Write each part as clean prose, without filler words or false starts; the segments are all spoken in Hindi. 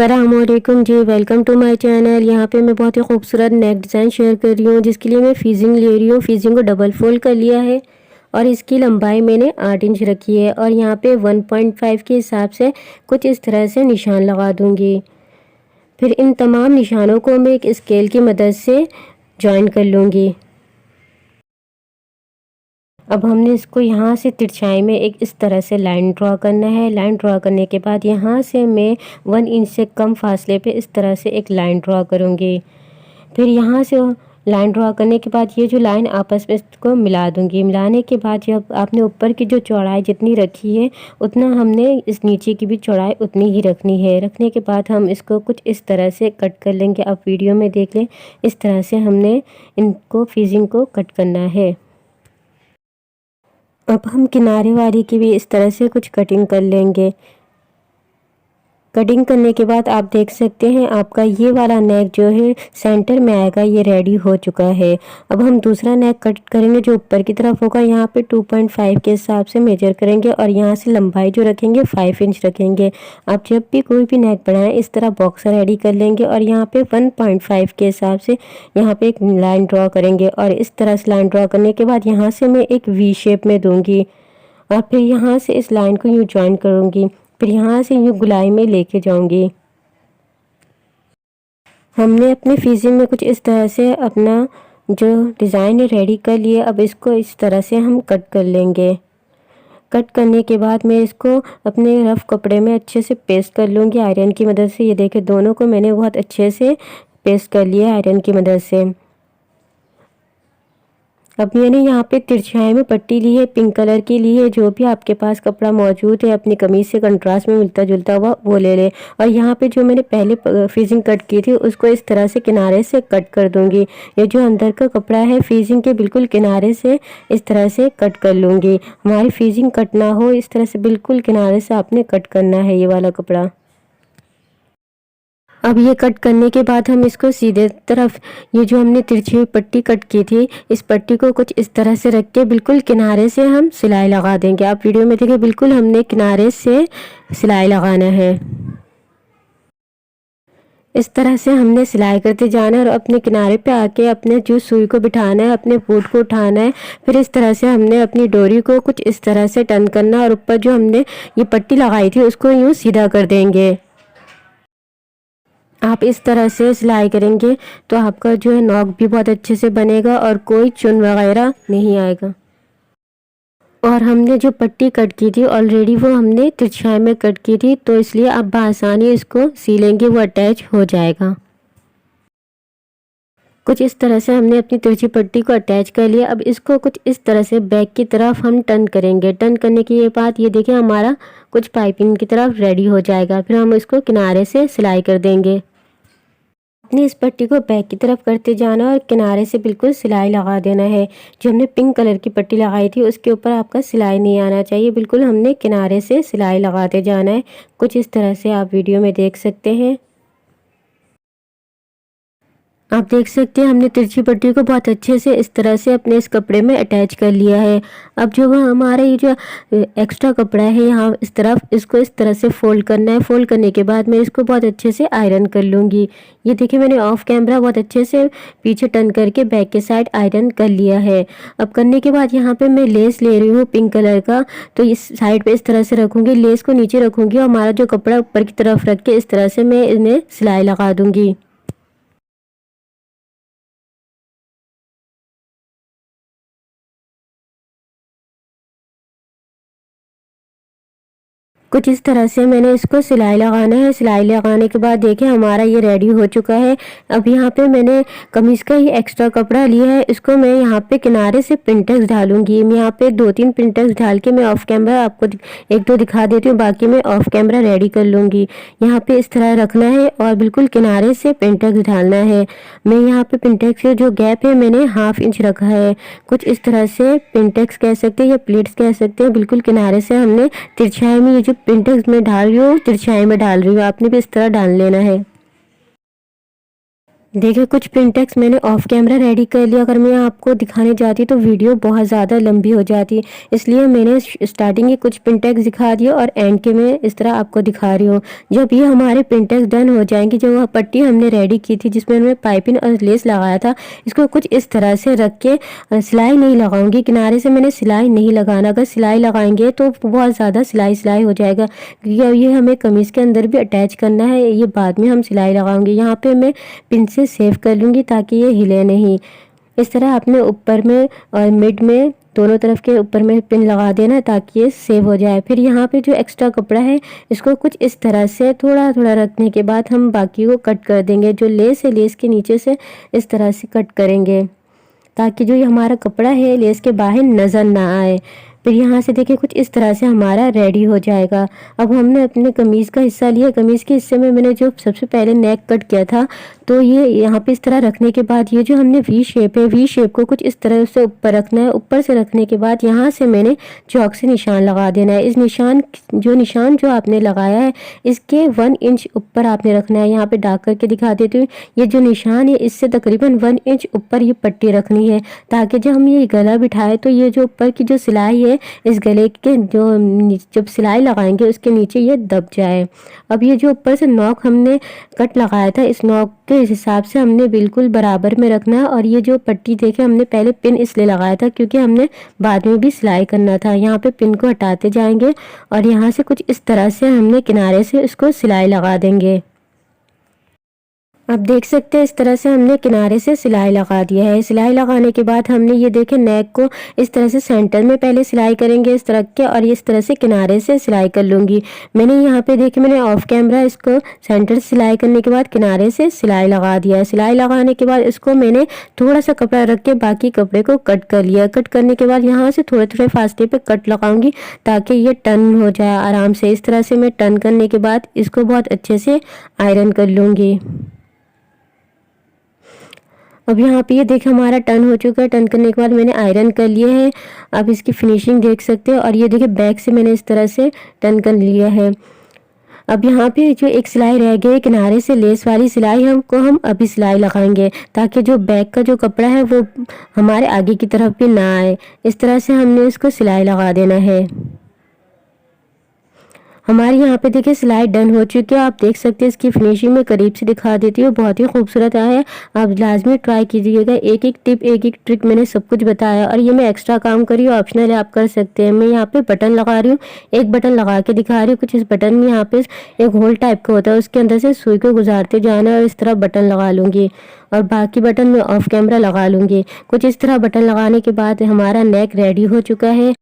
अस्सलामुअलैकुम जी, वेलकम टू माय चैनल। यहाँ पे मैं बहुत ही खूबसूरत नेक डिज़ाइन शेयर कर रही हूँ, जिसके लिए मैं फीजिंग ले रही हूँ। फीजिंग को डबल फोल्ड कर लिया है और इसकी लंबाई मैंने 8 इंच रखी है और यहाँ पे 1.5 के हिसाब से कुछ इस तरह से निशान लगा दूँगी। फिर इन तमाम निशानों को मैं एक स्केल की मदद से जॉइन कर लूँगी। अब हमने इसको यहाँ से तिरछाई में एक इस तरह से लाइन ड्रॉ करना है। लाइन ड्रॉ करने के बाद यहाँ से मैं 1 इंच से कम फासले पे इस तरह से एक लाइन ड्रॉ करूँगी। फिर यहाँ से लाइन ड्रॉ करने के बाद ये जो लाइन आपस में इसको मिला दूँगी। मिलाने के बाद जब आपने ऊपर की जो चौड़ाई जितनी रखी है उतना हमने इस नीचे की भी चौड़ाई उतनी ही रखनी है। रखने के बाद हम इसको कुछ इस तरह से कट कर लेंगे। आप वीडियो में देख लें, इस तरह से हमने इनको फीजिंग को कट करना है। अब हम किनारे वाली की भी इस तरह से कुछ कटिंग कर लेंगे। कटिंग करने के बाद आप देख सकते हैं आपका ये वाला नेक जो है सेंटर में आएगा, ये रेडी हो चुका है। अब हम दूसरा नेक कट करेंगे जो ऊपर की तरफ होगा। यहाँ पे 2.5 के हिसाब से मेजर करेंगे और यहाँ से लंबाई जो रखेंगे 5 इंच रखेंगे। आप जब भी कोई भी नेक बनाएं इस तरह बॉक्सर रेडी कर लेंगे और यहाँ पे 1.5 के हिसाब से यहाँ पे एक लाइन ड्रॉ करेंगे और इस तरह से लाइन ड्रॉ करने के बाद यहाँ से मैं एक वी शेप में दूँगी और फिर यहाँ से इस लाइन को यूँ जॉइन करूँगी। फिर यहाँ से यूँ गुलाई में लेके जाऊंगी। हमने अपने फीजिंग में कुछ इस तरह से अपना जो डिज़ाइन है रेडी कर लिए। अब इसको इस तरह से हम कट कर लेंगे। कट करने के बाद मैं इसको अपने रफ़ कपड़े में अच्छे से पेस्ट कर लूँगी आयरन की मदद से। ये देखें, दोनों को मैंने बहुत अच्छे से पेस्ट कर लिया आयरन की मदद से। अब मैंने यहाँ पे तिरछाई में पट्टी ली है, पिंक कलर की ली है। जो भी आपके पास कपड़ा मौजूद है अपनी कमीज से कंट्रास्ट में मिलता जुलता हुआ वो ले ले। और यहाँ पे जो मैंने पहले फीजिंग कट की थी उसको इस तरह से किनारे से कट कर दूँगी। ये जो अंदर का कपड़ा है फीजिंग के बिल्कुल किनारे से इस तरह से कट कर लूँगी। हमारी फीजिंग कट ना हो इस तरह से बिल्कुल किनारे से आपने कट करना है ये वाला कपड़ा। अब ये कट करने के बाद हम इसको सीधे तरफ ये जो हमने तिरछी हुई पट्टी कट की थी इस पट्टी को कुछ इस तरह से रख के बिल्कुल किनारे से हम सिलाई लगा देंगे। आप वीडियो में देखिए, बिल्कुल हमने किनारे से सिलाई लगाना है। इस तरह से हमने सिलाई करते जाना है और अपने किनारे पे आके अपने जो सुई को बिठाना है, अपने फूट को उठाना है। फिर इस तरह से हमने अपनी डोरी को कुछ इस तरह से टर्न करना है और ऊपर जो हमने ये पट्टी लगाई थी उसको यूँ सीधा कर देंगे। आप इस तरह से सिलाई करेंगे तो आपका जो है नॉक भी बहुत अच्छे से बनेगा और कोई चुन वगैरह नहीं आएगा। और हमने जो पट्टी कट की थी ऑलरेडी वो हमने तिरछाई में कट की थी, तो इसलिए आप बआसानी इसको सी लेंगे, वो अटैच हो जाएगा। कुछ इस तरह से हमने अपनी तिरछी पट्टी को अटैच कर लिया। अब इसको कुछ इस तरह से बैक की तरफ हम टर्न करेंगे। टर्न करने के बाद ये देखिए हमारा कुछ पाइपिंग की तरफ रेडी हो जाएगा। फिर हम इसको किनारे से सिलाई कर देंगे। अपनी इस पट्टी को बैक की तरफ करते जाना और किनारे से बिल्कुल सिलाई लगा देना है। जो हमने पिंक कलर की पट्टी लगाई थी उसके ऊपर आपका सिलाई नहीं आना चाहिए, बिल्कुल हमने किनारे से सिलाई लगाते जाना है। कुछ इस तरह से आप वीडियो में देख सकते हैं। आप देख सकते हैं हमने तिरछी पट्टी को बहुत अच्छे से इस तरह से अपने इस कपड़े में अटैच कर लिया है। अब जो हमारा ये जो एक्स्ट्रा कपड़ा है यहाँ इस तरफ, इसको इस तरह से फोल्ड करना है। फोल्ड करने के बाद मैं इसको बहुत अच्छे से आयरन कर लूँगी। ये देखिए मैंने ऑफ कैमरा बहुत अच्छे से पीछे टर्न करके बैक के साइड आयरन कर लिया है। अब करने के बाद यहाँ पर मैं लेस ले रही हूँ पिंक कलर का, तो इस साइड पर इस तरह से रखूँगी, लेस को नीचे रखूँगी और हमारा जो कपड़ा ऊपर की तरफ रख के इस तरह से मैं इन्हें सिलाई लगा दूँगी। कुछ इस तरह से मैंने इसको सिलाई लगाना है। सिलाई लगाने के बाद देखिए हमारा ये रेडी हो चुका है। अब यहाँ पे मैंने कमीज़ का ही एक्स्ट्रा कपड़ा लिया है, इसको मैं यहाँ पे किनारे से पिंटेक्स डालूंगी। मैं यहाँ पे 2-3 पिंटेक्स डाल के मैं ऑफ कैमरा आपको 1-2 दिखा देती हूँ, बाकी मैं ऑफ कैमरा रेडी कर लूँगी। यहाँ पे इस तरह रखना है और बिल्कुल किनारे से पिंटेक्स डालना है। मैं यहाँ पे पिंटेक्स का जो गैप है मैंने 1/2 इंच रखा है। कुछ इस तरह से पिंटेक्स कह सकते हैं या प्लीट्स कह सकते हैं। बिल्कुल किनारे से हमने तिरछाई में ये जो पिंटेक्स में डाल रही हूँ तिरछाई में डाल रही हूँ, आपने भी इस तरह डाल लेना है। देखिए कुछ पिंटेक्स मैंने ऑफ कैमरा रेडी कर लिया। अगर मैं आपको दिखाने जाती तो वीडियो बहुत ज़्यादा लंबी हो जाती, इसलिए मैंने स्टार्टिंग के कुछ पिंटेक्स दिखा दिए और एंड के मैं इस तरह आपको दिखा रही हूँ। जब ये हमारे पिंटेक्स डन हो जाएंगे, जो वह पट्टी हमने रेडी की थी जिसमें हमने पाइपिंग और लेस लगाया था, इसको कुछ इस तरह से रख के सिलाई नहीं लगाऊंगी। किनारे से मैंने सिलाई नहीं लगाना, अगर सिलाई लगाएंगे तो बहुत ज़्यादा सिलाई हो जाएगा, क्योंकि ये हमें कमीज़ के अंदर भी अटैच करना है। ये बाद में हम सिलाई लगाऊंगी। यहाँ पे मैं पिन से सेव कर लूँगी ताकि ये हिले नहीं। इस तरह आपने ऊपर में और मिड में दोनों तरफ के ऊपर में पिन लगा देना ताकि ये सेव हो जाए। फिर यहाँ पे जो एक्स्ट्रा कपड़ा है इसको कुछ इस तरह से थोड़ा थोड़ा रखने के बाद हम बाकी को कट कर देंगे। जो लेस है लेस के नीचे से इस तरह से कट करेंगे ताकि जो ये हमारा कपड़ा है लेस के बाहर नज़र ना आए। फिर यहाँ से देखिए कुछ इस तरह से हमारा रेडी हो जाएगा। अब हमने अपने कमीज़ का हिस्सा लिया। कमीज़ के हिस्से में मैंने जो सबसे पहले नेक कट किया था, तो ये यहाँ पे इस तरह रखने के बाद ये जो हमने वी शेप है, वी शेप को कुछ इस तरह से ऊपर रखना है। ऊपर से रखने के बाद यहाँ से मैंने चौक से निशान लगा देना है। इस निशान जो आपने लगाया है इसके 1 इंच ऊपर आपने रखना है। यहाँ पे डार्क करके दिखा देती हूँ। ये जो निशान है इससे तकरीबन 1 इंच ऊपर ये पट्टी रखनी है, ताकि जब हम ये गला बिठाए तो ये जो ऊपर की जो सिलाई है इस गले के जो जब सिलाई लगाएंगे उसके नीचे ये दब जाए। अब ये जो ऊपर से नॉक हमने कट लगाया था, इस नॉक के हिसाब से हमने बिल्कुल बराबर में रखना है। और ये जो पट्टी देखे हमने पहले पिन इसलिए लगाया था क्योंकि हमने बाद में भी सिलाई करना था। यहाँ पे पिन को हटाते जाएंगे और यहाँ से कुछ इस तरह से हमने किनारे से इसको सिलाई लगा देंगे। आप देख सकते हैं इस तरह से हमने किनारे से सिलाई लगा दिया है। सिलाई लगाने के बाद हमने ये देखे नेक को इस तरह से सेंटर में पहले सिलाई करेंगे इस तरह के, और इस तरह से किनारे से सिलाई कर लूँगी। मैंने यहाँ पे देखे मैंने ऑफ कैमरा इसको सेंटर से सिलाई करने के बाद किनारे से सिलाई लगा दिया है। सिलाई लगाने के बाद इसको मैंने थोड़ा सा कपड़ा रख के बाकी कपड़े को कट कर लिया। कट करने के बाद यहाँ से थोड़े थोड़े फासले पे कट लगाऊंगी ताकि ये टर्न हो जाए आराम से। इस तरह से मैं टर्न करने के बाद इसको बहुत अच्छे से आयरन कर लूँगी। अब यहाँ पे ये देखिए हमारा टर्न हो चुका है। टर्न करने के बाद मैंने आयरन कर लिया है। आप इसकी फिनिशिंग देख सकते हैं। और ये देखिए बैक से मैंने इस तरह से टर्न कर लिया है। अब यहाँ पे जो एक सिलाई रह गई किनारे से लेस वाली सिलाई, हम अभी सिलाई लगाएंगे ताकि जो बैक का जो कपड़ा है वो हमारे आगे की तरफ भी ना आए। इस तरह से हमने इसको सिलाई लगा देना है। हमारे यहाँ पे देखिए सिलाई डन हो चुकी है। आप देख सकते हैं इसकी फिनिशिंग में करीब से दिखा देती हूँ, बहुत ही खूबसूरत आया है। आप लाजमी ट्राई कीजिएगा। एक एक टिप एक एक ट्रिक मैंने सब कुछ बताया, और ये मैं एक्स्ट्रा काम करी हूँ, ऑप्शनल है आप कर सकते हैं। मैं यहाँ पे बटन लगा रही हूँ, एक बटन लगा के दिखा रही हूँ। कुछ इस बटन में यहाँ पे एक होल टाइप का होता है, उसके अंदर से सुई को गुजारते जाना और इस तरह बटन लगा लूँगी, और बाकी बटन मैं ऑफ कैमरा लगा लूँगी। कुछ इस तरह बटन लगाने के बाद हमारा नेक रेडी हो चुका है।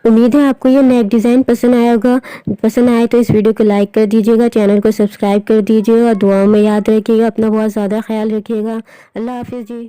उम्मीद है आपको ये नेक डिज़ाइन पसंद आया होगा। पसंद आए तो इस वीडियो को लाइक कर दीजिएगा, चैनल को सब्सक्राइब कर दीजिएगा, और दुआओं में याद रखिएगा। अपना बहुत ज़्यादा ख्याल रखिएगा। अल्लाह हाफिज़ जी।